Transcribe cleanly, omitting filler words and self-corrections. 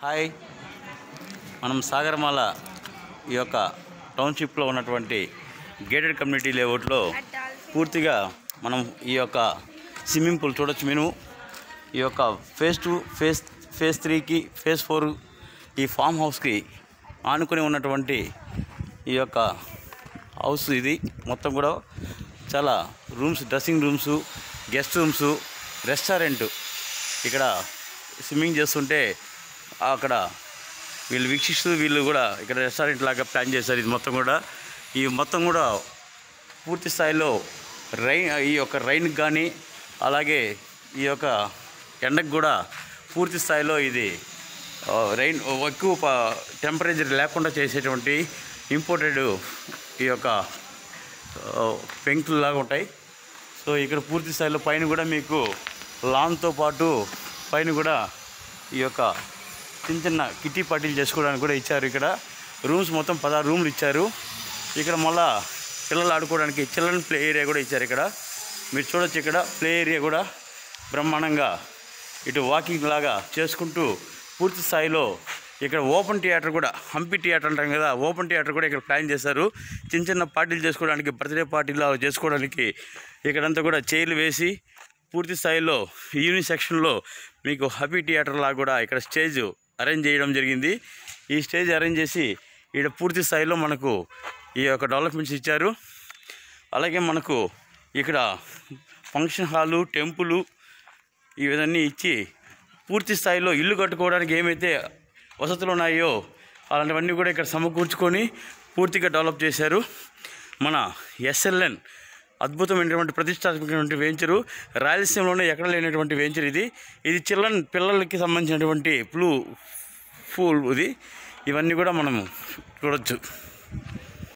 Hi, మనం సాగరమాల ఈ యొక్క టౌన్షిప్లో ఉన్నటువంటి గేటెడ్ కమ్యూనిటీ లేఅవుట్లో పూర్తిగా మనం ఈ యొక్క స్విమ్మింగ్ పూల్ చూడొచ్చు. మేము ఈ యొక్క ఫేజ్ 2, ఫేజ్ 3కి, ఫేజ్ 4 ఈ ఫామ్ హౌస్కి ఆనుకొని ఉన్నటువంటి ఈ యొక్క హౌస్ ఇది. మొత్తం కూడా చాలా rooms, dressing rooms, guest rooms, restaurant. ఇక్కడ స్విమ్మింగ్ చేస్తుంటే అక్కడ వీళ్ళు వీక్షిస్తూ వీళ్ళు కూడా ఇక్కడ రెస్టారెంట్ లాగా ప్లాన్ చేశారు. ఇది మొత్తం కూడా పూర్తి స్థాయిలో ఈ యొక్క రైన్కి కానీ అలాగే ఈ యొక్క ఎండకు కూడా పూర్తి స్థాయిలో ఇది ఎక్కువ టెంపరేచర్ లేకుండా చేసేటువంటి ఇంపోర్టెడ్ ఈ యొక్క పెంకులు లాగా ఉంటాయి. సో ఇక్కడ పూర్తి స్థాయిలో పైన కూడా మీకు లాన్తో పాటు పైన కూడా ఈ యొక్క చిన్న కిట్టి పార్టీలు చేసుకోవడానికి కూడా ఇచ్చారు. ఇక్కడ రూమ్స్ మొత్తం 16 రూమ్లు ఇచ్చారు. ఇక్కడ మళ్ళా పిల్లలు ఆడుకోవడానికి చిల్డ్రన్ ప్లే ఏరియా కూడా ఇచ్చారు. ఇక్కడ మీరు చూడొచ్చు, ఇక్కడ ప్లే ఏరియా కూడా బ్రహ్మాండంగా ఇటు వాకింగ్ లాగా చేసుకుంటూ పూర్తి స్థాయిలో ఇక్కడ ఓపెన్ థియేటర్ కూడా, హంపి థియేటర్ అంటాం కదా, ఓపెన్ థియేటర్ కూడా ఇక్కడ ప్లాన్ చేశారు. చిన్న పార్టీలు చేసుకోవడానికి, బర్త్డే పార్టీలు చేసుకోవడానికి ఇక్కడంతా కూడా చైర్లు వేసి పూర్తి స్థాయిలో ఈవినింగ్ సెక్షన్లో మీకు హ్యాపీ థియేటర్ లాగా కూడా ఇక్కడ స్టేజ్ అరేంజ్ చేయడం జరిగింది. ఈ స్టేజ్ అరేంజ్ చేసి ఇక్కడ పూర్తి స్థాయిలో మనకు ఈ యొక్క డెవలప్మెంట్స్ ఇచ్చారు. అలాగే మనకు ఇక్కడ ఫంక్షన్ హాలు, టెంపుల్ ఇవన్నీ ఇచ్చి పూర్తి స్థాయిలో ఇల్లు కట్టుకోవడానికి ఏమైతే వసతులు ఉన్నాయో అలాంటివన్నీ కూడా ఇక్కడ సమకూర్చుకొని పూర్తిగా డెవలప్ చేశారు. మన SLN అద్భుతమైనటువంటి ప్రతిష్టాత్మకమైనటువంటి వెంచరు, రాయలసీమలోనే ఎక్కడ లేనటువంటి వెంచర్ ఇది. చిల్డ్రన్ పిల్లలకి సంబంధించినటువంటి పూల్ ఇది. ఇవన్నీ కూడా మనం చూడొచ్చు.